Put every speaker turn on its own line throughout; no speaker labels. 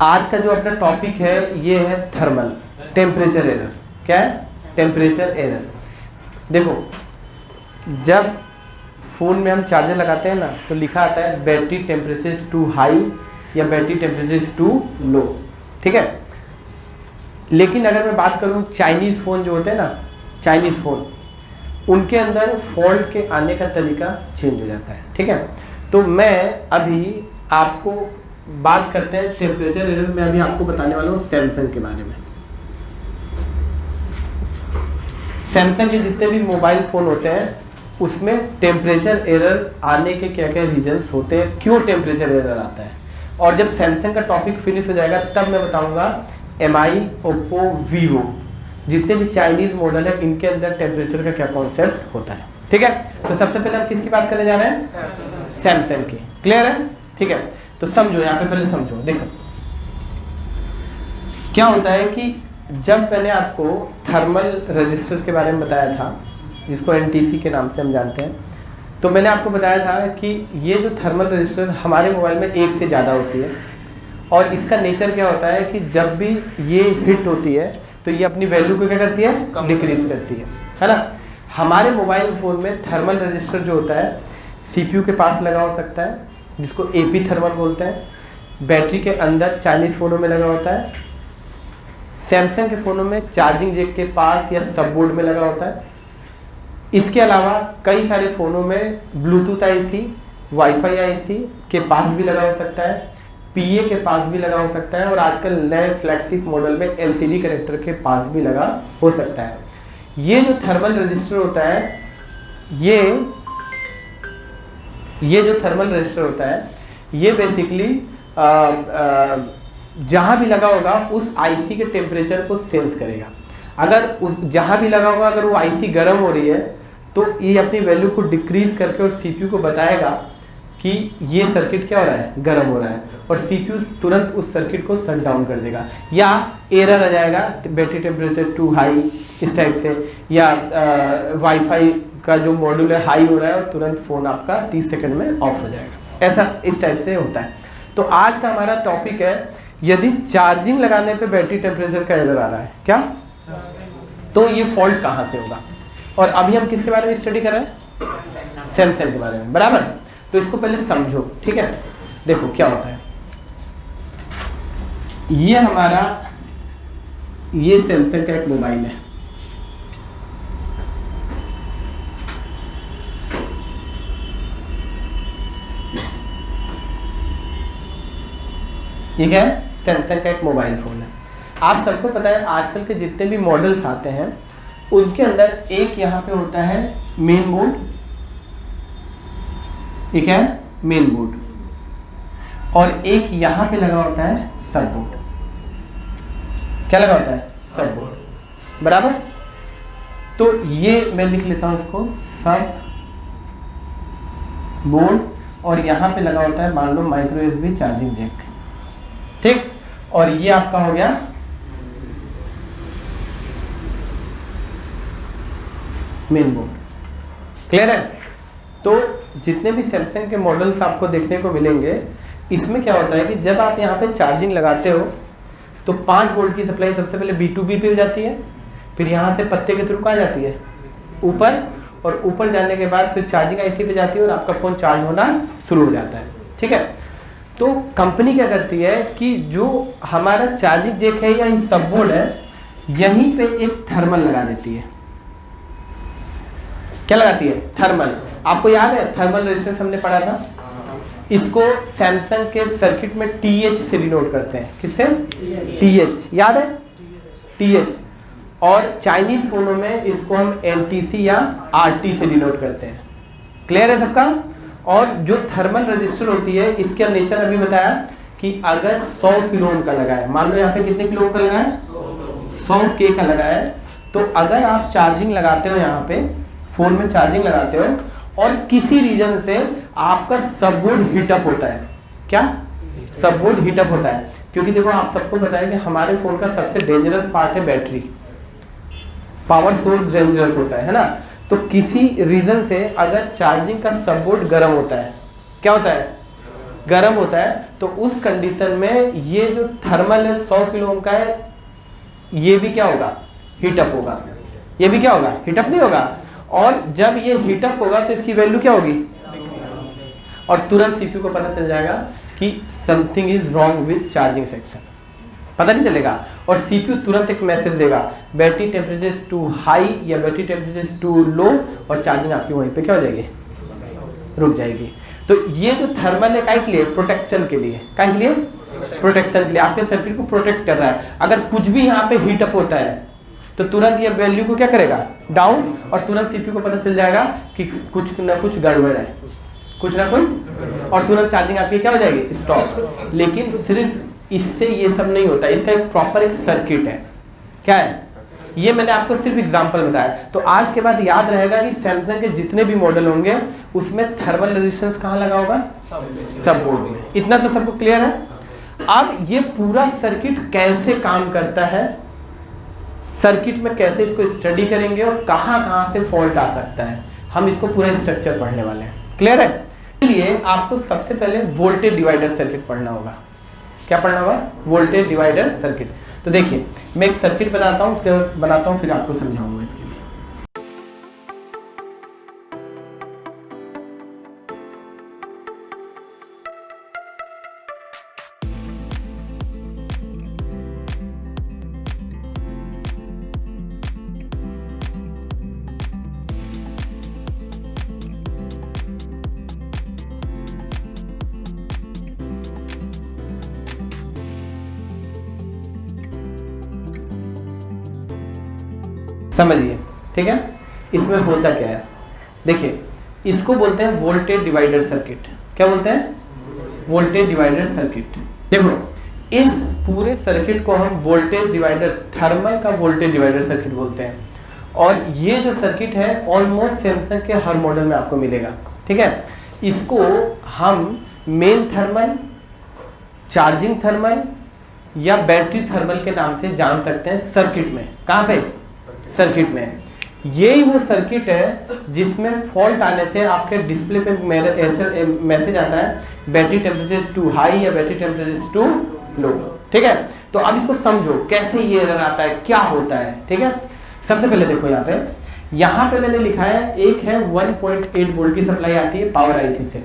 आज का जो अपना टॉपिक है ये है थर्मल टेम्परेचर एरर। क्या है? Temperature error. देखो, जब फ़ोन में हम चार्जर लगाते हैं ना तो लिखा आता है battery temperature is too high या battery temperature is too low. ठीक है, लेकिन अगर मैं बात करूँ चाइनीज़ फ़ोन जो होते हैं ना, चाइनीज़ फ़ोन, उनके अंदर फॉल्ट के आने का तरीका चेंज हो जाता है। ठीक है, तो मैं अभी आपको बात करते हैं टेम्परेचर एरर में। अभी आपको बताने वाला हूँ सैमसंग के बारे में। सैमसंग के जितने भी मोबाइल फ़ोन होते हैं उसमें टेम्परेचर एरर आने के क्या क्या रीजंस होते हैं, क्यों टेम्परेचर एरर आता है। और जब सैमसंग का टॉपिक फिनिश हो जाएगा तब मैं बताऊंगा MI, ओप्पो, वीवो, जितने भी चाइनीज़ मॉडल है इनके अंदर टेम्परेचर का क्या कॉन्सेप्ट होता है। ठीक है, तो सबसे पहले हम किसकी बात करने जा रहे हैं? सैमसंग की। क्लियर है? ठीक है, तो समझो, यहाँ पे पहले समझो। देखो क्या होता है कि जब मैंने आपको थर्मल रजिस्टर के बारे में बताया था, जिसको NTC के नाम से हम जानते हैं, तो मैंने आपको बताया था कि ये जो थर्मल रजिस्टर हमारे मोबाइल में एक से ज़्यादा होती है और इसका नेचर क्या होता है कि जब भी ये हिट होती है तो ये अपनी वैल्यू को क्या करती है? डिक्रीज करती है ना। हमारे मोबाइल फ़ोन में थर्मल रजिस्टर जो होता है CPU के पास लगा हो सकता है, जिसको AP थर्मल बोलते हैं। बैटरी के अंदर चाइनीज़ फ़ोनों में लगा होता है। सैमसंग के फ़ोनों में चार्जिंग जैक के पास या सब बोर्ड में लगा होता है। इसके अलावा कई सारे फ़ोनों में ब्लूटूथ IC, वाईफाई IC के पास भी लगा हो सकता है, PA के पास भी लगा हो सकता है और आजकल नए फ्लैगशिप मॉडल में LCD कनेक्टर के पास भी लगा हो सकता है। ये जो थर्मल रजिस्टर होता है, ये जो थर्मल रजिस्टर होता है ये बेसिकली जहाँ भी लगा होगा उस IC के टेम्परेचर को सेंस करेगा। अगर जहाँ भी लगा होगा अगर वो IC गर्म हो रही है तो ये अपनी वैल्यू को डिक्रीज करके और CPU को बताएगा कि ये सर्किट क्या हो रहा है? गर्म हो रहा है, और CPU तुरंत उस सर्किट को शट डाउन कर देगा। या एरर आ जाएगा बैटरी टेम्परेचर टू हाई इस टाइप से, या वाईफाई का जो मॉड्यूल है हाई हो रहा है और तुरंत फ़ोन आपका 30 सेकंड में ऑफ हो जाएगा। ऐसा इस टाइप से होता है। तो आज का हमारा टॉपिक है यदि चार्जिंग लगाने पे बैटरी टेम्परेचर का एरर आ रहा है क्या, तो ये फॉल्ट कहाँ से होगा। और अभी हम किसके बारे में स्टडी कर रहे हैं? सैमसंग के बारे में, बराबर। तो इसको पहले समझो। ठीक है, देखो क्या होता है। ये हमारा ये सैमसंग का एक मोबाइल है। ये क्या है? सैमसंग का एक मोबाइल फ़ोन है। आप सबको पता है आजकल के जितने भी मॉडल्स आते हैं उनके अंदर एक यहाँ पे होता है मेन बोर्ड, एक है मेन बोर्ड, और एक यहाँ पे लगा होता है सब बोर्ड। क्या लगा होता है? सब बोर्ड, बराबर। तो ये मैं लिख लेता हूँ इसको सब बोर्ड, और यहाँ पे लगा होता है मान लो माइक्रो USB चार्जिंग जैक। ठीक, और ये आपका हो गया मेन बोर्ड। क्लियर है? तो जितने भी सैमसंग के मॉडल्स आपको देखने को मिलेंगे इसमें क्या होता है कि जब आप यहाँ पे चार्जिंग लगाते हो तो 5 वोल्ट की सप्लाई सबसे पहले B2B पे जाती है, फिर यहाँ से पत्ते के थ्रू कहाँ जाती है? ऊपर, और ऊपर जाने के बाद फिर चार्जिंग IC पे जाती है और आपका फ़ोन चार्ज होना शुरू हो जाता है। ठीक है, तो कंपनी क्या करती है कि जो हमारा चार्जिंग जैक है या सब बोर्ड है यहीं पे एक थर्मल लगा देती है। क्या लगाती है? थर्मल। आपको याद है थर्मल रेजिस्टेंस हमने पढ़ा था? इसको सैमसंग के सर्किट में TH से डिनोट करते हैं। किससे? TH, याद है? TH। और चाइनीज फोनों में इसको हम NTC या RT से डिनोट करते हैं। क्लियर है सबका? और जो थर्मल रजिस्टर होती है इसका नेचर अभी बताया कि अगर 100 किलो ओम का लगा है, मान लो यहाँ पे कितने किलो ओम का लगा है? 100K का लगा है, तो अगर आप चार्जिंग लगाते हो यहाँ पे फ़ोन में चार्जिंग लगाते हो और किसी रीजन से आपका सब बोर्ड हीटअप होता है। क्या? सब बोर्ड हीटअप होता है, क्योंकि देखो आप सबको पता है कि हमारे फ़ोन का सबसे डेंजरस पार्ट है बैटरी। पावर सोर्स डेंजरस होता है ना। तो किसी रीज़न से अगर चार्जिंग का सब बोर्ड गर्म होता है, क्या होता है? गर्म होता है तो उस कंडीशन में ये जो थर्मल है 100 किलो ओम का है, ये भी क्या होगा, हीटअप होगा। ये भी क्या होगा, हीटअप नहीं होगा। और जब ये हीटअप होगा तो इसकी वैल्यू क्या होगी, और तुरंत सीपीयू को पता चल जाएगा कि something is wrong with charging section, पता नहीं चलेगा। और सीपीयू तुरंत एक मैसेज देगा, battery temperature is too high या battery temperature is too low, और चार्जिंग आपकी वहीं पे क्या हो जाएगी, रुक जाएगी। तो ये जो थर्मल है काहे के लिए, प्रोटेक्शन के लिए। काहे के लिए, प्रोटेक्शन के लिए, आपके सर्किट को प्रोटेक्ट कर रहा है। अगर कुछ भी यहाँ पे हीटअप होता है तो तुरंत ये वैल्यू को क्या करेगा, डाउन, और तुरंत सीपीयू को पता चल जाएगा कि कुछ ना कुछ गड़बड़ है, कुछ ना कुछ, और तुरंत चार्जिंग आपकी क्या हो जाएगी, स्टॉप। लेकिन सिर्फ इससे ये सब नहीं होता, इसका एक प्रॉपर एक सर्किट है। क्या है, ये मैंने आपको सिर्फ एग्जांपल बताया। तो आज के बाद याद रहेगा कि सैमसंग के जितने भी मॉडल होंगे उसमें थर्मल रेजिस्टेंस कहाँ लगा होगा, सब बोर्ड में। इतना तो सबको क्लियर है। अब ये पूरा सर्किट कैसे काम करता है, सर्किट में कैसे इसको स्टडी करेंगे और कहाँ से फॉल्ट आ सकता है, हम इसको पूरा स्ट्रक्चर पढ़ने वाले हैं। क्लियर है। इसलिए आपको सबसे पहले वोल्टेज डिवाइडर सर्किट पढ़ना होगा। क्या पढ़ना होगा, वोल्टेज डिवाइडर सर्किट। तो देखिए मैं एक सर्किट बनाता हूँ, फिर आपको समझाऊंगा इसके लिए। समझिए, ठीक है। इसमें होता क्या है, देखिए इसको बोलते हैं वोल्टेज डिवाइडर सर्किट। क्या बोलते हैं, वोल्टेज डिवाइडर सर्किट। देखो इस पूरे सर्किट को हम वोल्टेज डिवाइडर, थर्मल का वोल्टेज डिवाइडर सर्किट बोलते हैं। और ये जो सर्किट है ऑलमोस्ट सैमसंग के हर मॉडल में आपको मिलेगा, ठीक है। इसको हम मेन थर्मल, चार्जिंग थर्मल या बैटरी थर्मल के नाम से जान सकते हैं सर्किट में। कहाँ पे, सर्किट में। यही वो सर्किट है जिसमें फॉल्ट आने से आपके डिस्प्ले पे ऐसे मैसेज आता है बैटरी टेम्परेचर टू हाई या बैटरी टेम्परेचर टू लो, ठीक है। तो अब इसको समझो कैसे ये एरर आता है, क्या होता है, ठीक है। सबसे पहले देखो यहाँ पे मैंने लिखा है, एक है 1.8 वोल्ट की सप्लाई आती है पावर आईसी से,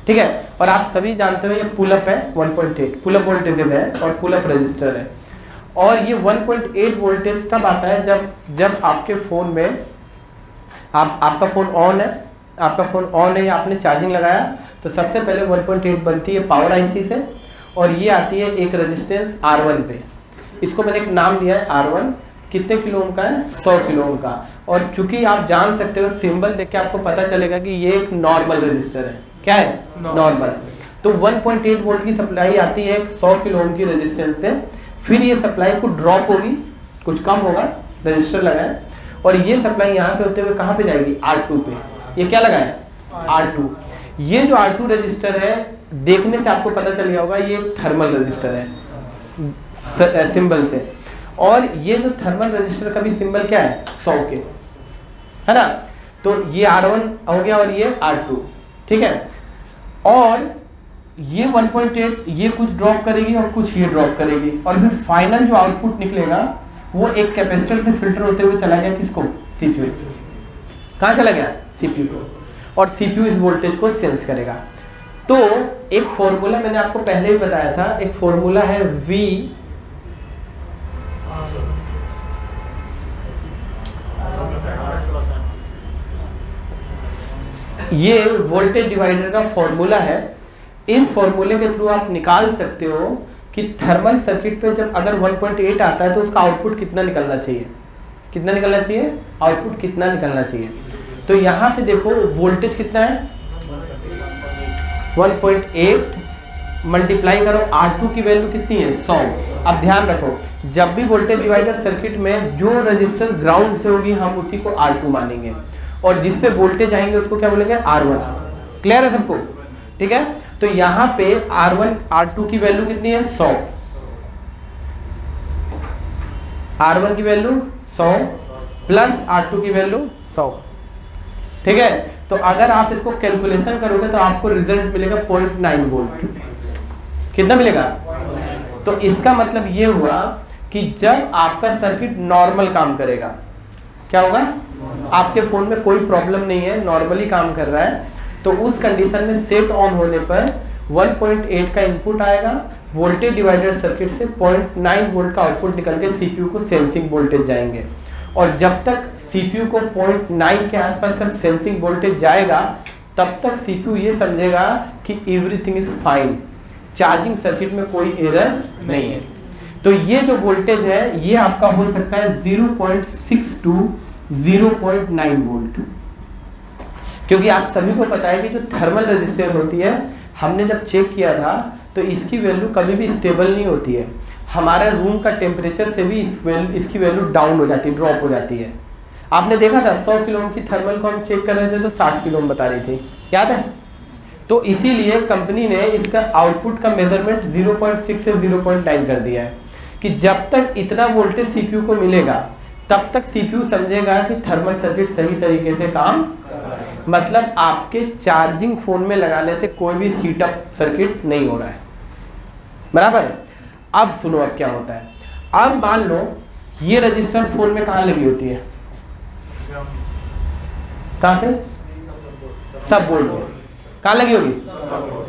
ठीक है। और आप सभी जानते हो ये पुल अप है, 1.8 पुल अप वोल्टेज है और पुल अप रजिस्टर है। और ये 1.8 वोल्टेज तब आता है जब आपके फ़ोन में आपका फ़ोन ऑन है, या आपने चार्जिंग लगाया तो सबसे पहले 1.8 बनती है पावर आईसी से, और ये आती है एक रेजिस्टेंस R1 पे। इसको मैंने एक नाम दिया है R1। कितने किलो ओम का है, 100 किलो ओम का। और चूंकि आप जान सकते हो, सिंबल देख के आपको पता चलेगा कि ये एक नॉर्मल रजिस्टर है। क्या है, नॉर्मल। तो 1.8 वोल्ट की सप्लाई आती है 100 किलो ओम की रेजिस्टेंस से। फिर ये सप्लाई को ड्रॉप होगी, कुछ कम होगा, रजिस्टर लगा है, और ये सप्लाई यहाँ से होते हुए कहाँ पे जाएगी, R2 पे। ये क्या लगा है, R2। ये जो R2 रजिस्टर है, देखने से आपको पता चल गया होगा ये थर्मल रजिस्टर है सिंबल से। और ये जो थर्मल रजिस्टर का भी सिंबल क्या है, 100 के, है ना। तो ये R1 हो गया और ये R2, ठीक है। और ये 1.8 ये कुछ ड्रॉप करेगी और कुछ ये ड्रॉप करेगी, और फिर फाइनल जो आउटपुट निकलेगा वो एक कैपेसिटर से फिल्टर होते हुए चला गया किसको, सीपीयू। कहाँ चला गया, सीपीयू को। और सीपीयू इस वोल्टेज को सेंस करेगा। तो एक फॉर्मूला मैंने आपको पहले ही बताया था, एक फॉर्मूला है V ये वोल्टेज डिवाइडर का फॉर्मूला है। इस फॉर्मूले के थ्रू आप निकाल सकते हो कि थर्मल सर्किट पे जब अगर 1.8 आता है तो उसका आउटपुट कितना निकलना चाहिए, कितना निकलना चाहिए, आउटपुट कितना निकलना चाहिए। तो यहाँ पे देखो वोल्टेज कितना है, 1.8 मल्टीप्लाई करो R2 की वैल्यू कितनी है, 100। अब ध्यान रखो, जब भी वोल्टेज डिवाइडर सर्किट में जो रजिस्टर ग्राउंड से होगी हम उसी को R2 मानेंगे, और जिस पे वोल्टेज आएंगे उसको क्या बोलेंगे, R1। क्लियर है सबको, ठीक है। तो यहाँ पे R1 R2 की वैल्यू कितनी है, 100। R1 की वैल्यू 100 प्लस R2 की वैल्यू 100। ठीक है। तो अगर आप इसको कैलकुलेशन करोगे तो आपको रिजल्ट मिलेगा 0.9 वोल्ट। कितना मिलेगा? तो इसका मतलब ये हुआ कि जब आपका सर्किट नॉर्मल काम करेगा, क्या होगा? आपके फोन में कोई प्रॉब्लम नहीं है, नॉर्मली काम कर रहा है, तो उस कंडीशन में सेट ऑन होने पर 1.8 का इनपुट आएगा, वोल्टेज डिवाइडर सर्किट से 0.9 वोल्ट का आउटपुट निकल के सीपीयू को सेंसिंग वोल्टेज जाएंगे। और जब तक सीपीयू को 0.9 के आसपास का सेंसिंग वोल्टेज जाएगा तब तक सीपीयू ये समझेगा कि everything is fine, charging circuit में कोई एरर नहीं है। तो ये जो वोल्टेज है ये आपका हो सकता है 0.6 to 0.9 वोल्ट, क्योंकि आप सभी को पता है कि जो थर्मल रेजिस्टेंस होती है, हमने जब चेक किया था तो इसकी वैल्यू कभी भी स्टेबल नहीं होती है। हमारा रूम का टेम्परेचर से भी इसकी वैल्यू डाउन हो जाती है, ड्रॉप हो जाती है। आपने देखा था 100 किलो ओम की थर्मल को हम चेक कर रहे थे तो 60 किलो ओम बता रही थी, याद है? तो इसीलिए कंपनी ने इसका आउटपुट का मेजरमेंट 0.6 से 0.9 कर दिया है कि जब तक इतना वोल्टेज सीपीयू को मिलेगा तब तक सीपीयू समझेगा कि थर्मल सर्किट सही तरीके से काम, मतलब आपके चार्जिंग फोन में लगाने से कोई भी हीट अप सर्किट नहीं हो रहा है, बराबर। अब सुनो अब क्या होता है। अब मान लो ये रजिस्टर फोन में कहाँ लगी होती है? कहाँ पे? सब बोर्ड में। कहाँ लगी होगी?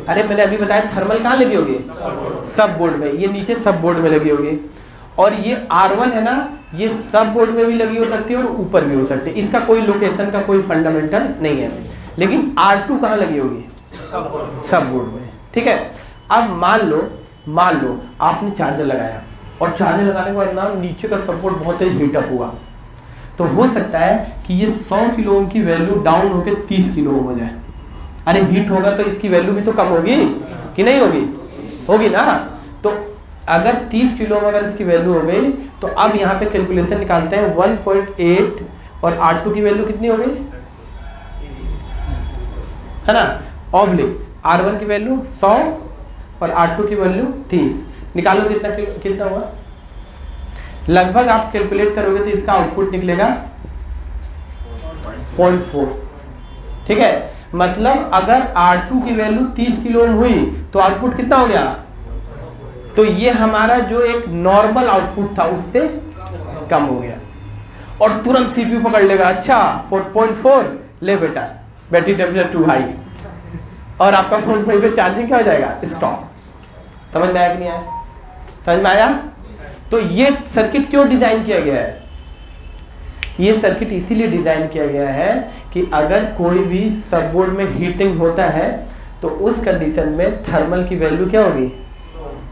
अरे मैंने अभी बताया थर्मल कहाँ लगी होगी? सब बोर्ड में। ये नीचे सब बोर्ड में लगी होगी। और ये R1 है ना, ये सब बोर्ड में भी लगी हो सकती है और ऊपर भी हो सकती है, इसका कोई लोकेशन का कोई फंडामेंटल नहीं है। लेकिन R2 कहाँ लगी होगी? सब बोर्ड में, ठीक है। अब मान लो आपने चार्जर लगाया और चार्जर लगाने के बाद ना नीचे का सपोर्ट बहुत तेज हीटअप हुआ, तो हो सकता है कि ये 100 किलो ओम की वैल्यू डाउन होकर 30 किलो ओम हो जाए। अरे हीट होगा तो इसकी वैल्यू भी तो कम होगी कि नहीं होगी? होगी ना। तो अगर 30 किलो ओम अगर इसकी वैल्यू हो गई तो अब यहाँ पे कैलकुलेशन निकालते हैं 1.8 और R2 की वैल्यू कितनी हो गई, है ना, ऑब्लिक R1 की वैल्यू 100 और R2 की वैल्यू 30। निकालो कितना हुआ, लगभग आप कैलकुलेट करोगे तो इसका आउटपुट निकलेगा 0.4, ठीक है। मतलब अगर R2 की वैल्यू 30 किलो ओम हुई तो आउटपुट कितना हो गया? तो ये हमारा जो एक नॉर्मल आउटपुट था उससे कम हो गया और तुरंत सीपीयू पकड़ लेगा, अच्छा 4.4 ले बेटा, बैटरी टेम्परेचर टू हाई, और आपका फोन पे चार्जिंग क्या हो जाएगा? स्टॉप। समझ में आया कि नहीं आया? समझ में आया? तो ये सर्किट क्यों डिजाइन किया गया है? ये सर्किट इसीलिए डिजाइन किया गया है कि अगर कोई भी सबबोर्ड में हीटिंग होता है तो उस कंडीशन में थर्मल की वैल्यू क्या होगी?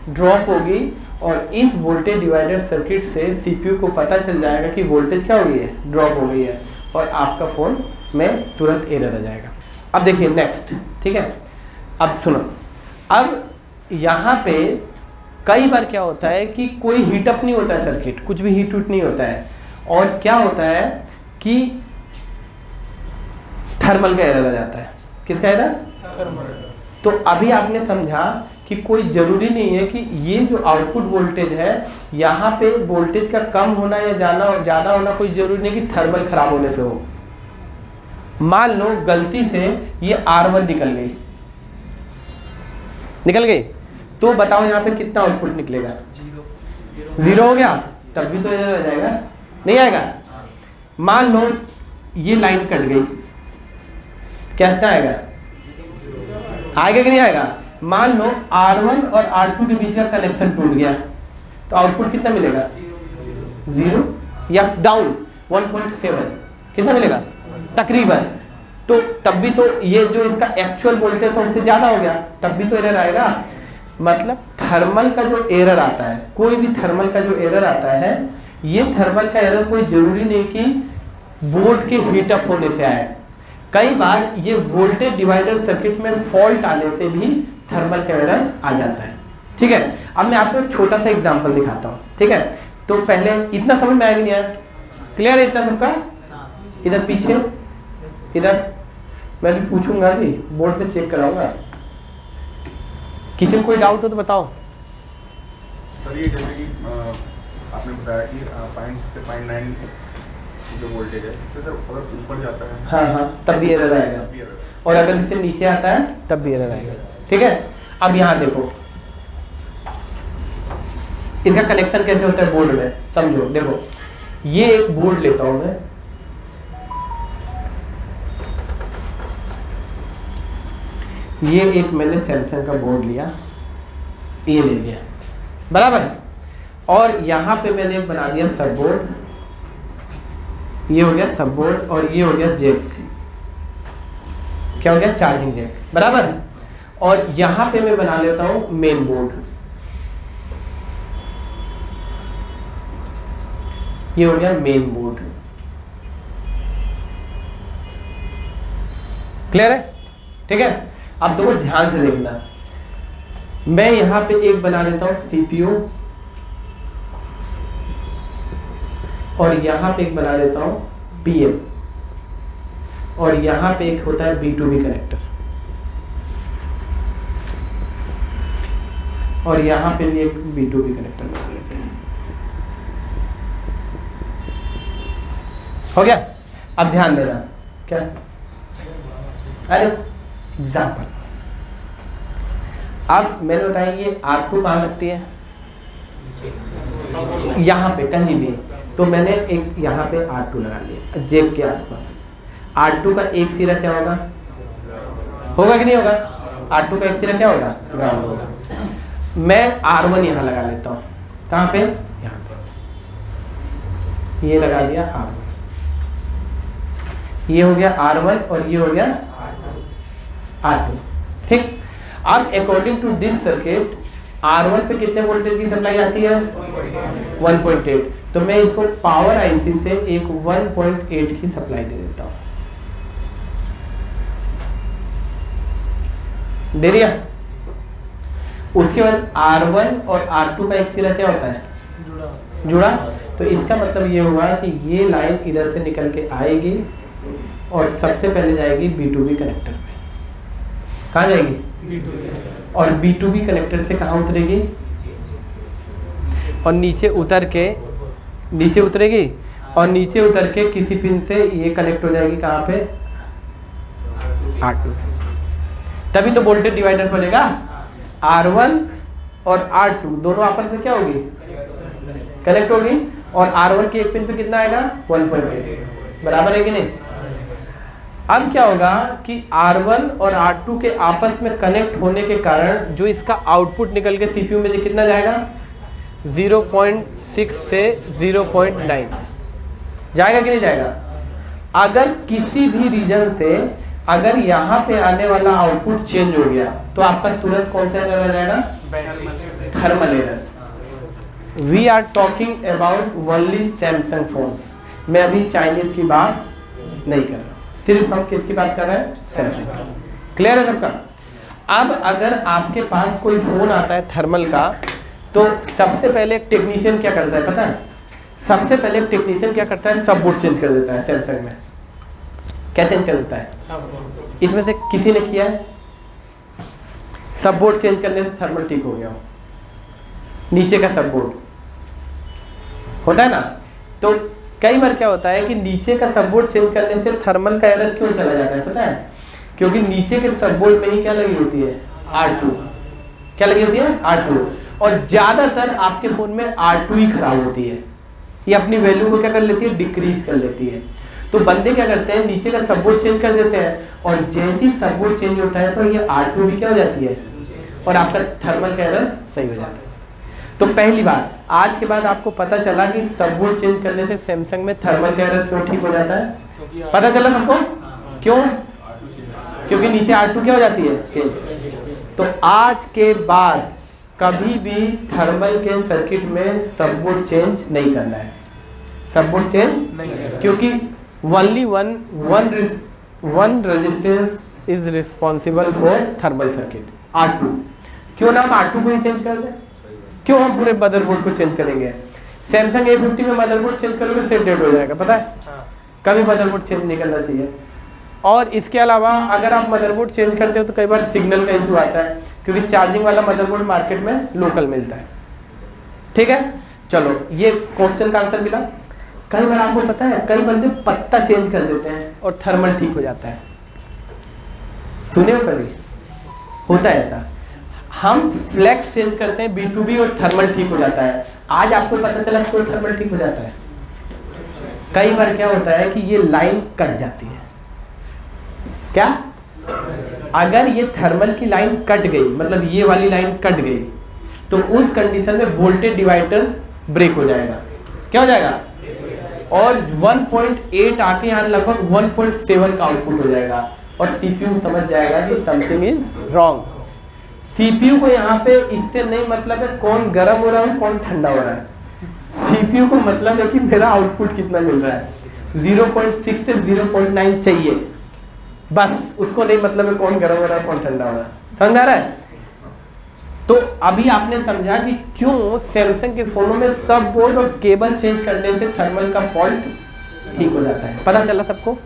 ड्रॉप होगी, और इस वोल्टेज डिवाइडर सर्किट से सीपीयू को पता चल जाएगा कि वोल्टेज क्या हो गई है? ड्रॉप हो गई है, और आपका फोन में तुरंत एरर आ जाएगा। अब देखिए नेक्स्ट, ठीक है। अब सुनो, अब यहाँ पे कई बार क्या होता है कि कोई हीटअप नहीं होता है सर्किट, कुछ भी हीट उट नहीं होता है, और क्या होता है कि थर्मल का एरर आ जाता है। किसका एरर? तो अभी आपने समझा कि कोई जरूरी नहीं है कि ये जो आउटपुट वोल्टेज है यहाँ पे वोल्टेज का कम होना या ज़्यादा होना कोई जरूरी नहीं कि थर्मल खराब होने से हो। मान लो गलती से ये R1 निकल गई, तो बताओ यहाँ पे कितना आउटपुट निकलेगा? 0 हो गया, तब भी तो एरर आ जाएगा, नहीं आएगा? मान लो ये लाइन कट गई, कितना आएगा? आएगा कि नहीं आएगा? मान लो R1 और R2 के बीच का कनेक्शन टूट गया, तो आउटपुट कितना मिलेगा? 0 या डाउन 1.7, कितना मिलेगा तकरीबन? तो तब भी तो ये जो इसका एक्चुअल वोल्टेज था उससे ज़्यादा हो गया, तब भी तो एरर आएगा। मतलब थर्मल का जो एरर आता है, कोई भी थर्मल का जो एरर आता है, ये थर्मल का एरर कोई ज़रूरी नहीं कि बोर्ड के हीटअप होने से आए। कई बार ये वोल्टेज डिवाइडर सर्किट में फॉल्ट आने से भी थर्मल का एरर आ जाता है, ठीक है। अब मैं आपको एक छोटा सा एग्जांपल दिखाता हूँ, ठीक है। तो पहले इतना समझ में आया कि नहीं आया? क्लियर है इतना सबका? इधर पीछे, इधर मैं भी पूछूंगा जी, बोर्ड पे चेक कराऊंगा। किसी को कोई डाउट हो तो बताओ।
सर ये जैसे कि आपने बताया कि 0.6 से 0.9 जो वोल्टेज है इससे जब अगर ऊपर जाता है
हाँ हाँ तब भी एरर आएगा,
तब भी error है।
और अगर इससे नीचे आता है तब भी एरर आएगा। ठीक है, अब यहाँ देखो इसका कनेक्शन कैसे होता है बोर्ड में, समझो। देखो ये एक बोर्ड लेता हूं मैं, ये एक मैंने सैमसंग का बोर्ड लिया, ये ले लिया बराबर, और यहाँ पे मैंने बना दिया सब बोर्ड, ये हो गया सब बोर्ड, और ये हो गया जैक, क्या हो गया चार्जिंग जैक बराबर, और यहाँ पे मैं बना लेता हूँ मेन बोर्ड, ये हो गया मेन बोर्ड। क्लियर है? ठीक है, अब देखो ध्यान से देखना, मैं यहां पे एक बना देता हूं सीपीयू, और यहां पे एक बना देता हूं पीएम, और यहां पे एक होता है B2B कनेक्टर, और यहां पे भी एक B2B कनेक्टर बना लेते हैं। हो गया? अब ध्यान देना, क्या अरे एग्जाम्पल, अब मैंने बताया ये R2 कहाँ लगती है, यहाँ पे कहीं भी, तो मैंने एक यहाँ पे R2 लगा लिया जेब के आसपास। R2 का एक सिरा क्या होगा, होगा कि नहीं होगा? R2 का एक सिरा क्या होगा, ग्राउंड होगा। मैं R1 यहाँ लगा लेता हूँ, कहाँ पे, यहाँ पे, ये लगा दिया R1, ये हो गया R1 और ये हो गया R2। ठीक, अब according to this circuit R1 पे कितने वोल्टेज की सप्लाई आती है, 1.8, तो मैं इसको पावर आईसी से एक 1.8 की सप्लाई दे देता हूं, दे दिया। उसके बाद R1 और R2 का एक सिरा क्या होता है, जुड़ा, तो इसका मतलब ये हुआ कि ये लाइन इधर से निकल के आएगी और सबसे पहले जाएगी B2B कनेक्टर पे। कहाँ जाएगी, B2B, और B2B कनेक्टर से कहाँ उतरेगी, और नीचे उतरेगी, और नीचे उतर के किसी पिन से ये कनेक्ट हो जाएगी कहाँ पे, R2 से। तभी तो वोल्टेज डिवाइडर बनेगा, R1 और R2 दोनों आपस में क्या होगी, कनेक्ट होगी, और R1 के एक पिन पे कितना आएगा, 1.8, बराबर है कि नहीं। अब क्या होगा कि R1 और R2 के आपस में कनेक्ट होने के कारण जो इसका आउटपुट निकल के सीपीयू में कितना जाएगा, 0.6 से 0.9 जाएगा कि नहीं जाएगा। अगर किसी भी रीजन से अगर यहाँ पे आने वाला आउटपुट चेंज हो गया तो आपका तुरंत कौन सा एरर आ जाएगा, thermal error. We are talking about only Samsung phones, मैं अभी चाइनीज की बात नहीं कर रहा, सिर्फ हम किसकी बात कर रहे हैं, सैमसंग। क्लियर है सबका। अब अगर आपके पास कोई फोन आता है थर्मल का, तो सबसे पहले एक टेक्नीशियन क्या करता है पता है, सबसे पहले एक टेक्नीशियन क्या करता है, सब बोर्ड चेंज कर देता है। सैमसंग में क्या चेंज कर देता है, इसमें से किसी ने किया है, सब बोर्ड चेंज करने से थर्मल ठीक हो गया हो, नीचे का सब बोर्ड होता है ना। तो कई बार क्या होता है कि नीचे का सबबोर्ड चेंज करने से थर्मल का एरर क्यों चला जाता है पता है, क्योंकि नीचे के सबबोर्ड में ही क्या लगी होती है, R2, क्या लगी होती है, R2, और ज्यादातर आपके फोन में R2 ही खराब होती है, ये अपनी वैल्यू को क्या कर लेती है, डिक्रीज कर लेती है। तो बंदे क्या करते हैं, नीचे का सबबोर्ड चेंज कर देते हैं, और जैसे ही सबबोर्ड चेंज होता है तो ये R2 भी क्या हो जाती है, और आपका थर्मल का एरर सही हो जाता है। तो पहली बात, आज के बाद आपको पता चला कि सबबोर्ड चेंज करने से सैमसंग में थर्मल का एरर क्यों ठीक हो जाता है, पता चला सबको क्यों, क्योंकि नीचे R2 क्या हो जाती है, चेंज। तो आज के बाद कभी भी थर्मल के सर्किट में सबबोर्ड चेंज नहीं करना है, सबबोर्ड चेंज नहीं, क्योंकि only one resistance is responsible for thermal circuit, R2। क्यों ना हम R2 को ही चेंज कर दें, क्यों हम पूरे मदरबोर्ड को चेंज करेंगे। सैमसंग A50 में मदरबोर्ड चेंज करोगे सेट डेट हो जाएगा, पता है, कभी मदरबोर्ड चेंज नहीं करना चाहिए। और इसके अलावा अगर आप मदरबोर्ड चेंज करते हो तो कई बार सिग्नल का इशू आता है, क्योंकि चार्जिंग वाला मदरबोर्ड मार्केट में लोकल मिलता है। ठीक है, चलो ये क्वेश्चन का आंसर मिला। कई बार आपको पता है कई बंदे पत्ता चेंज कर देते हैं और थर्मल ठीक हो जाता है, सुने हो कभी? होता है ऐसा। हम फ्लेक्स चेंज करते हैं B2B और थर्मल ठीक हो जाता है। आज आपको पता चला क्यों थर्मल ठीक हो जाता है? कई बार क्या होता है कि ये लाइन कट जाती है। क्या? अगर ये थर्मल की लाइन कट गई, मतलब ये वाली लाइन कट गई, तो उस कंडीशन में वोल्टेज डिवाइडर ब्रेक हो जाएगा। क्या हो जाएगा? और 1.8 आके यहाँ लगभग 1.7 का आउटपुट हो जाएगा और सीपीयू समझ जाएगा कि समथिंग इज रॉन्ग। सीपीयू को यहाँ पे इससे नहीं मतलब है कौन गर्म हो रहा है कौन ठंडा हो रहा है। सीपीयू को मतलब है कि मेरा आउटपुट कितना मिल रहा है, 0.6 से 0.9 चाहिए, बस। उसको नहीं मतलब है कौन गर्म हो रहा है कौन ठंडा हो रहा है। समझ आ रहा है? तो अभी आपने समझा कि क्यों सैमसंग के फोनों में सब बोर्ड और केबल चेंज करने से थर्मल का फॉल्ट ठीक हो जाता है। पता चला सबको?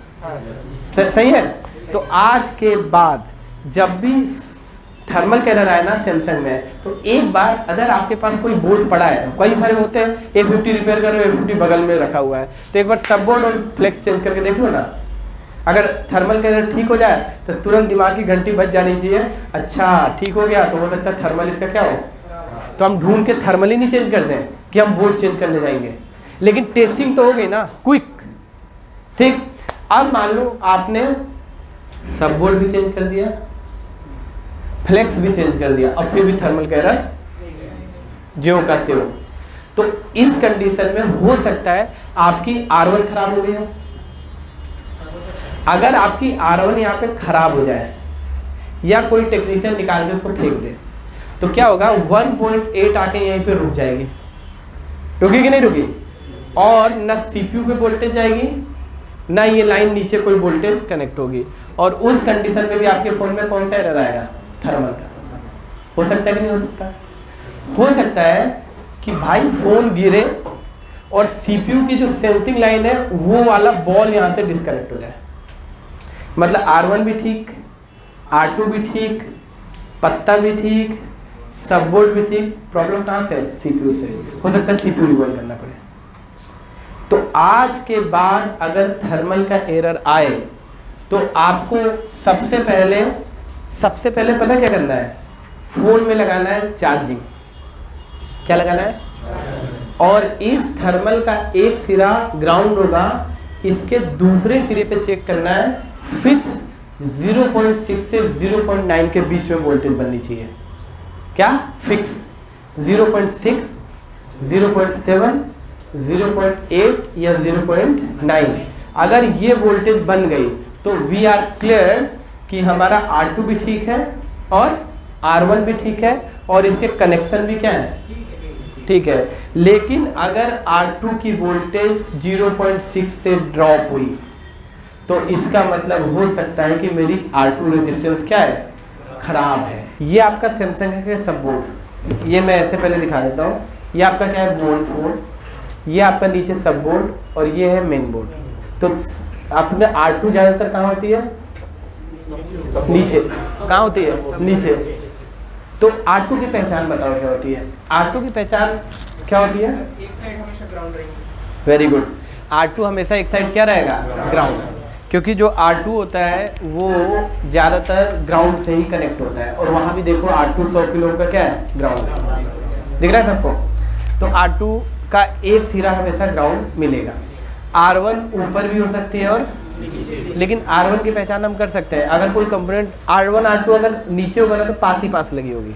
सही है। तो आज के बाद जब भी थर्मल का एरर आए ना सैमसंग में, तो एक बार अगर आपके पास कोई बोर्ड पड़ा है, कई सारे होते हैं, A50 रिपेयर करो, A50 बगल में रखा हुआ है, तो एक बार सब बोर्ड और फ्लेक्स चेंज करके देख लो ना। अगर थर्मल का एरर ठीक हो जाए तो तुरंत दिमाग की घंटी बज जानी चाहिए, अच्छा ठीक हो गया, तो हो सकता है थर्मल इसका क्या हो। तो हम ढूंढ के थर्मल ही नहीं चेंज करते हैं कि हम बोर्ड चेंज करने जाएंगे, लेकिन टेस्टिंग तो हो गई ना क्विक। ठीक, अब मान लो आपने सब बोर्ड भी चेंज कर दिया, फ्लेक्स भी चेंज कर दिया, अब फिर भी थर्मल का एरर ज्यों का त्यों। तो इस कंडीशन में हो सकता है आपकी R1 खराब हो गई हो। अगर आपकी R1 यहाँ पे खराब हो जाए या कोई टेक्नीशियन निकाल के उसको फेंक दे, तो क्या होगा, 1.8 आके यहीं पे रुक जाएगी। रुकी कि नहीं रुकी? और ना सीपीयू पे वोल्टेज जाएगी, ना ये लाइन नीचे कोई वोल्टेज कनेक्ट होगी, और उस कंडीशन में भी आपके फोन में कौन सा एरर आएगा? थर्मल का। हो सकता है कि नहीं हो सकता? हो सकता है कि भाई फोन गिरे और सीपीयू की जो सेंसिंग लाइन है वो वाला बॉल यहाँ से डिस्कनेक्ट हो जाए, मतलब R1 भी ठीक, R2 भी ठीक, पत्ता भी ठीक, सब बोर्ड भी ठीक, प्रॉब्लम कहाँ से? सीपीयू से। हो सकता है सीपीयू रिवॉल्व करना पड़े। तो आज के बाद अगर थर्मल का एरर आए तो आपको सबसे पहले पता क्या करना है? फोन में लगाना है चार्जिंग। क्या लगाना है? और इस थर्मल का एक सिरा ग्राउंड होगा, इसके दूसरे सिरे पे चेक करना है, फिक्स 0.6 से 0.9 के बीच में वोल्टेज बननी चाहिए। क्या? फिक्स 0.6, 0.7, 0.8 या 0.9। अगर ये वोल्टेज बन गई तो वी आर क्लियर कि हमारा R2 भी ठीक है और R1 भी ठीक है और इसके कनेक्शन भी क्या है? ठीक है। लेकिन अगर R2 की वोल्टेज 0.6 से ड्रॉप हुई तो इसका मतलब हो सकता है कि मेरी R2 रेजिस्टेंस क्या है? खराब है। ये आपका सैमसंग का सब बोर्ड, ये मैं ऐसे पहले दिखा देता हूँ। ये आपका क्या है? बोर्ड, ये आपका नीचे सब बोर्ड और ये है मेन बोर्ड। तो अपने R2 ज़्यादातर कहाँ होती है? नीचे। कहाँ होती है? नीचे। तो R2 की पहचान बताओ क्या होती है? R2 की पहचान क्या होती है?
एक साइड हमेशा ग्राउंड रहेगी।
Very good. R2 हमेशा एक साइड क्या रहेगा? ग्राउंड। क्योंकि जो R2 होता है वो ज़्यादातर ग्राउंड से ही कनेक्ट होता है, और वहाँ भी देखो R2 100 किलो का क्या है? ग्राउंड। दिख रहा है सबको? तो R2 का एक सिरा हमेशा ग्राउंड मिलेगा। R1 ऊपर भी हो सकती है और, लेकिन R1 की पहचान हम कर सकते हैं, अगर कोई कंपोनेंट R1 R2 अगर नीचे होगा ना तो पास ही पास लगी होगी।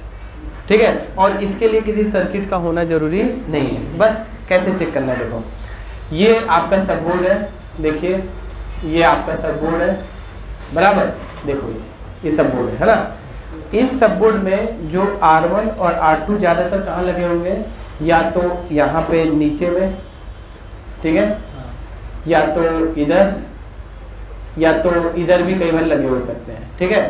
ठीक है। और इसके लिए किसी सर्किट का होना जरूरी नहीं है। बस कैसे चेक करना है, देखो ये आपका सब बोर्ड है, देखिए ये आपका सब बोर्ड है, बराबर। देखो ये सब बोर्ड है ना। इस सब बोर्ड में जो R1 और R2 ज़्यादातर कहाँ लगे होंगे? या तो यहाँ पे नीचे में, ठीक है, या तो इधर, या तो इधर भी कई बार लगे हो सकते हैं। ठीक है।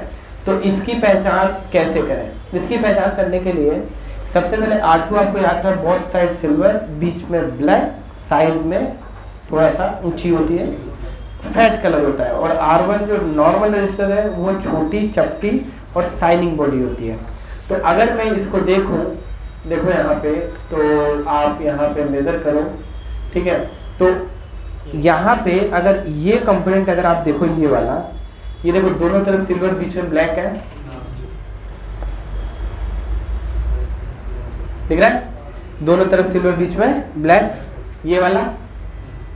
तो इसकी पहचान कैसे करें? इसकी पहचान करने के लिए सबसे पहले R2 आपको याद था, बोथ साइड सिल्वर, बीच में ब्लैक, साइज में थोड़ा सा ऊंची होती है, फैट कलर होता है। और R1 जो नॉर्मल रजिस्टर है वो छोटी, चपटी और शाइनिंग बॉडी होती है। तो अगर मैं इसको देखूं, देखो यहाँ पे, तो आप यहाँ पे मेजर करो, ठीक है। तो यहाँ पे अगर ये कंपोनेंट अगर आप देखो ये वाला, ये देखो दोनों तरफ सिल्वर बीच में ब्लैक है, दिख रहा है? दोनों तरफ सिल्वर बीच में ब्लैक, ये वाला,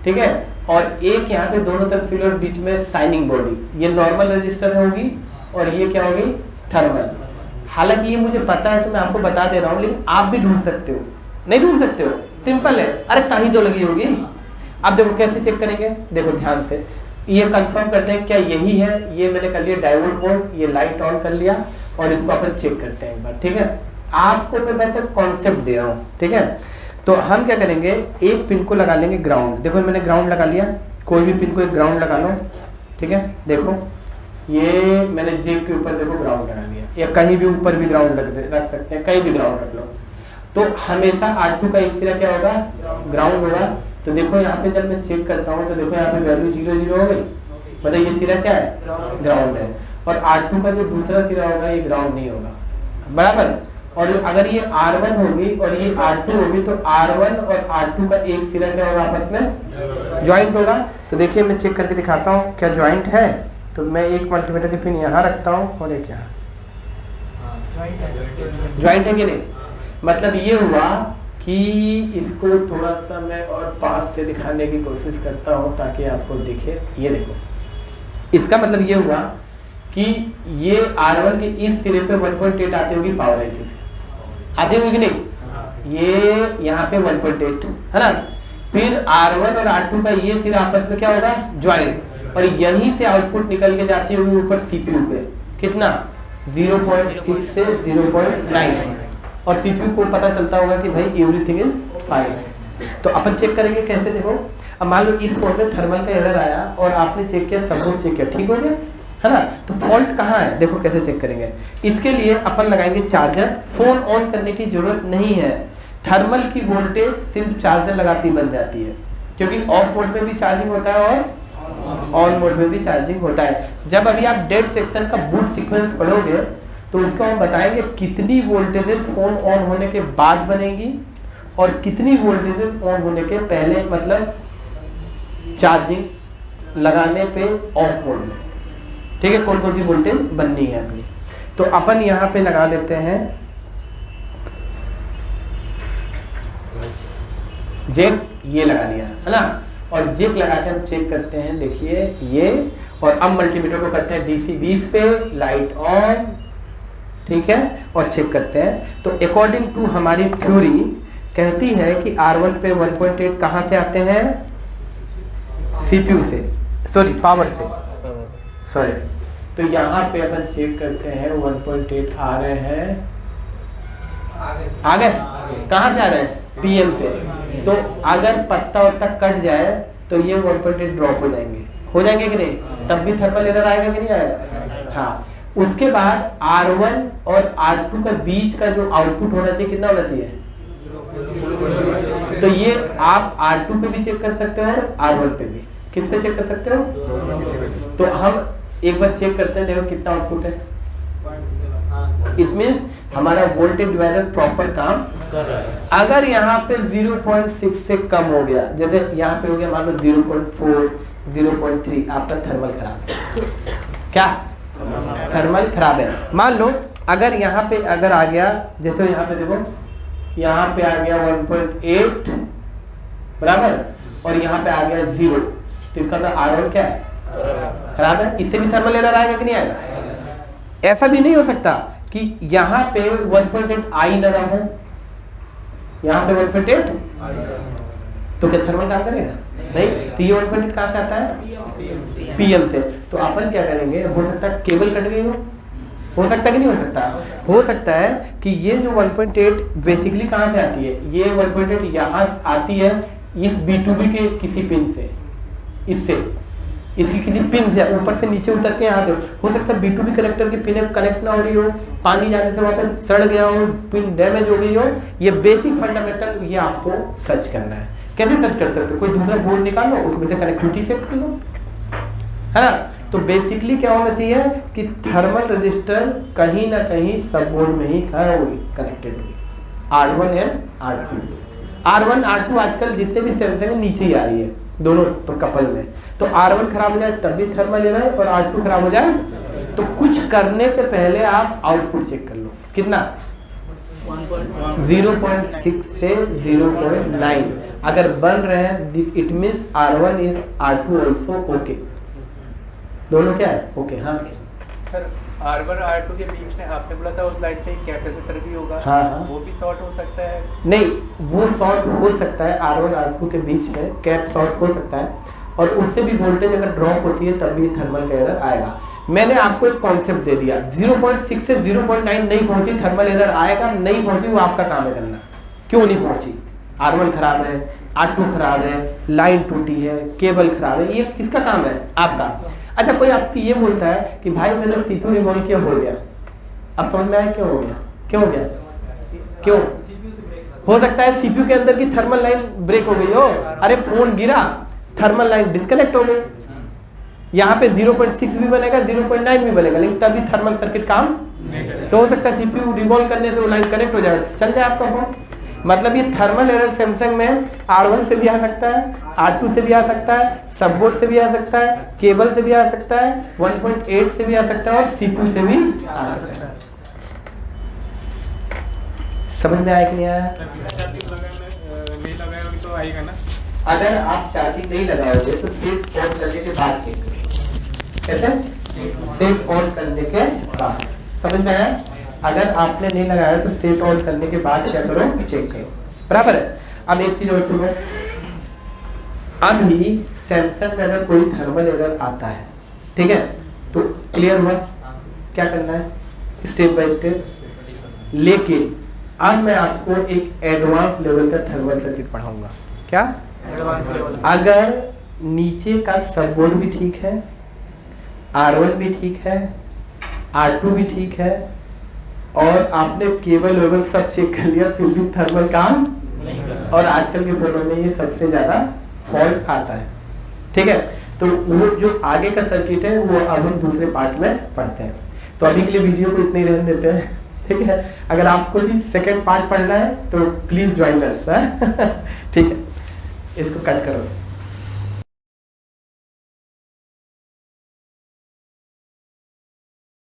ठीक है। और एक यहाँ पे दोनों तरफ सिल्वर बीच में शाइनिंग बॉडी, ये नॉर्मल रजिस्टर होगी और ये क्या होगी? थर्मल। हालांकि ये मुझे पता है तो मैं आपको बता दे रहा हूँ, लेकिन आप भी ढूंढ सकते हो। नहीं ढूंढ सकते हो? सिंपल है, अरे कहीं तो लगी होगी। अब देखो कैसे चेक करेंगे, देखो ध्यान से, ये कंफर्म करते हैं क्या यही है। ये मैंने कर लिया डायोड मोड, ये लाइट ऑन कर लिया और इसको अपन चेक करते हैं एक बार, ठीक है। आपको मैं वैसे कॉन्सेप्ट दे रहा हूँ, ठीक है। तो हम क्या करेंगे, एक पिन को लगा लेंगे ग्राउंड। देखो मैंने ग्राउंड लगा लिया, कोई भी पिन को एक ग्राउंड लगा लो, ठीक है। देखो ये मैंने जेब के ऊपर देखो ग्राउंड लगा लिया, या कहीं भी ऊपर भी ग्राउंड रख सकते हैं, कहीं भी ग्राउंड रख लो। तो हमेशा R2 का एक सिरा क्या होगा? ग्राउंड होगा। तो देखो यहाँ पे जब मैं चेक करता हूँ तो देखो यहाँ पे वैल्यू 0 0 हो गई, मतलब ये सिरा क्या है? ग्राउंड है। और R2 का जो दूसरा सिरा होगा ये ग्राउंड नहीं होगा, बराबर। और अगर ये R1 होगी और ये R2 होगी तो R1 और R2 का एक सिरा क्या होगा? आपस में ज्वाइंट होगा। तो देखिए मैं चेक करके दिखाता हूँ क्या ज्वाइंट है। तो मैं एक मल्टीमीटर की पिन यहाँ रखता हूँ और एक यहाँ, ज्वाइंट है कि नहीं? मतलब ये हुआ कि इसको थोड़ा सा मैं और पास से दिखाने की कोशिश करता हूँ ताकि आपको दिखे। ये देखो, इसका मतलब ये हुआ कि ये R1 के इस सिरे पे 1.8 आती होगी पावर IC से, आती होगी कि नहीं? ये यहाँ पे 1.8 है ना। फिर R1 और R2 का ये सिरा आपस में क्या होगा? ज्वाइंट। और यहीं से आउटपुट निकल के जाती होगी ऊपर CPU पे, कितना? 0.6 से 0.9। और CPU को पता चलता होगा कि भाई एवरीथिंग इज फाइन। तो अपन चेक करेंगे कैसे, देखो अब मान लो इस कोड में थर्मल का एरर आया और आपने चेक किया, सब कुछ चेक किया, ठीक हो गया है ना। तो फॉल्ट कहाँ है, देखो कैसे चेक करेंगे। इसके लिए अपन लगाएंगे चार्जर। फोन ऑन करने की जरूरत नहीं है, थर्मल की वोल्टेज सिर्फ चार्जर लगाती बन जाती है, क्योंकि ऑफ मोड में भी चार्जिंग होता है और ऑन मोड में भी चार्जिंग होता है। जब अभी आप डेड सेक्शन का बूट सीक्वेंस पढ़ोगे तो उसको हम बताएंगे कितनी वोल्टेजेस फोन ऑन होने के बाद बनेगी और कितनी वोल्टेजेस ऑन होने के पहले, मतलब चार्जिंग लगाने पे ऑफ मोड में, ठीक है, कौन कौन सी वोल्टेज बननी है अपनी। तो अपन यहाँ पे लगा लेते हैं जेक, ये लगा लिया है ना। और जेक लगा के हम चेक करते हैं, देखिए ये। और अब मल्टीमीटर को करते हैं DC 20 पे, लाइट ऑन, ठीक है, और चेक करते हैं। तो अकॉर्डिंग टू हमारी थ्योरी कहती है कि R1 पे 1.8 कहाँ से आते हैं? CPU से, सॉरी पावर से, सॉरी। तो यहाँ पे अपन चेक करते हैं 1.8 आ रहे हैं, आ गए, कहाँ से आ रहे हैं? PM से। तो अगर पत्ता वत्ता कट जाए तो ये 1.8 ड्रॉप हो जाएंगे कि नहीं? तब भी थर्मल एरर आएगा कि नहीं आएगा? हाँ। उसके बाद R1 और R2 का बीच का जो आउटपुट होना चाहिए कितना होना चाहिए? तो ये आप R2 पे भी चेक कर सकते हो और R1 पे भी। किस पे चेक कर सकते हो? तो हम एक बार चेक करते हैं, देखो कितना आउटपुट है। इट मीन्स हमारा वोल्टेज डिवाइडर प्रॉपर काम कर रहा है। अगर यहाँ पे 0.6 से कम हो गया, जैसे यहाँ पे हो गया मान लो 0.4, 0.3, आपका थर्मल खराब है। क्या थर्मल खराब है? मान लो अगर यहाँ पे अगर आ गया, जैसे यहाँ पे देखो, यहाँ पे आ गया 1.8 बराबर, और यहाँ पे आ गया 0, तो इसका मतलब R1 क्या है? खराब है। इससे भी थर्मल एरर आएगा कि नहीं आएगा? ऐसा भी नहीं हो सकता कि यहाँ पे 1.8 आई न रहा हो, यहाँ पे 1.8, तो क्या थर्मल काम करेगा? नहीं। तो ये 1.8 कहाँ से आता है? PM से। तो अपन क्या करेंगे, हो सकता है केबल कट गई हो सकता है कि नहीं हो सकता? हो सकता है कि ये जो 1.8 बेसिकली कहाँ से आती है? ये 1.8 यहाँ आती है इस B2B के किसी पिन से, इससे, इसकी किसी पिन से ऊपर से नीचे उतर के यहाँ हो सकता है B2B कनेक्टर की पिन कनेक्ट ना हो रही हो, पानी जाने से वहाँ पे सड़ गया हो, पिन डैमेज हो गई हो। ये बेसिक फंडामेंटल ये आपको सर्च करना है। कैसे सर्च कर सकते हो? कोई दूसरा बोर्ड निकालो, उसमें से कनेक्टिविटी चेक कर लो, है ना। तो बेसिकली क्या होना चाहिए कि थर्मल रजिस्टर कहीं ना कहीं सब बोर्ड में ही कनेक्टेड होगी, R1 and R2। R1 R2 आजकल जितने भी सेंसर है नीचे ही आ रही है, दोनों तो कपल में। तो R1 खराब हो जाए तब भी थर्मल एरर और R2 खराब हो जाए तो कुछ करने के पहले आप आउटपुट चेक कर लो। कितना 0.6 से 0.9 अगर बन रहे हैं it means R1 is R2 also okay. दोनों क्या है ओके। हाँ
सर R1 R2 के बीच में आपने बोला था उस लाइन पे कैपेसिटर भी होगा।
हाँ, हाँ।
वो भी शॉर्ट हो सकता है।
नहीं वो शॉर्ट हो सकता है, R1 R2 के बीच में कैप शॉर्ट हो सकता है और उससे भी वोल्टेज अगर ड्रॉप होती है तब भी थर्मल का एरर आएगा। मैंने आपको एक कॉन्सेप्ट दे दिया, 0.6 से 0.9 नहीं पहुंची थर्मल एरर आएगा, नहीं पहुंची वो आपका काम है करना। क्यों नहीं पहुंची? R1 खराब है, R2 खराब है, लाइन टूटी है, केबल खराब है, ये किसका काम है? आपका। अच्छा कोई आपको ये बोलता है कि भाई मैंने CPU रिवॉल्व किया हो गया, अब समझ में आया क्यों हो गया? क्यों हो गया? क्यों हो सकता है? CPU के अंदर की थर्मल लाइन ब्रेक हो गई हो, अरे फोन गिरा थर्मल लाइन डिस्कनेक्ट हो गई। यहाँ पे 0.6 भी बनेगा 0.9 भी बनेगा लेकिन तभी थर्मल सर्किट काम तो हो सकता है CPU रिवॉल्व करने से वो लाइन कनेक्ट हो जाएगा, चल जाए आपका फोन। मतलब ये थर्मल एरर सैमसंग में R1 से भी आ सकता है, R2 से भी आ सकता है, सबबोर्ड से भी आ सकता है, केबल से भी आ सकता है, 1.8 से भी आ सकता है और CPU से भी आ सकता है। समझ में आया कि नहीं आया?
नहीं लगाया तो आएगा ना।
अगर आप चार्जिंग नहीं लगाओगे तो सेट ऑन करने के बाद चेक करो। कैसे? सेट ऑन करने के बाद। समझ में आया? अगर आपने नहीं लगाया तो सेट ऑन करने के बाद क्या करो? चेक करो। बराबर है। अब एक चीज और सुनो, अभी सैमसंग में अगर कोई थर्मल एरर आता है, ठीक है, तो क्लियर हुआ क्या करना है स्टेप बाय स्टेप। लेकिन अब मैं आपको एक एडवांस लेवल का थर्मल सर्किट पढ़ाऊंगा। क्या? अगर नीचे का सबबोर्ड भी ठीक है, R1 भी ठीक है, R2 भी ठीक है और आपने केबल वेबल सब चेक कर लिया फिर भी थर्मल काम और आजकल के फोनों में ये सबसे ज्यादा फॉल्ट आता है। ठीक है, तो वो जो आगे का सर्किट है वो अब हम दूसरे पार्ट में पढ़ते हैं। तो अभी के लिए वीडियो को इतने ही रहने देते हैं। ठीक है, अगर आपको भी सेकंड पार्ट पढ़ना है तो प्लीज ज्वाइन अस। ठीक है, इसको कट करो।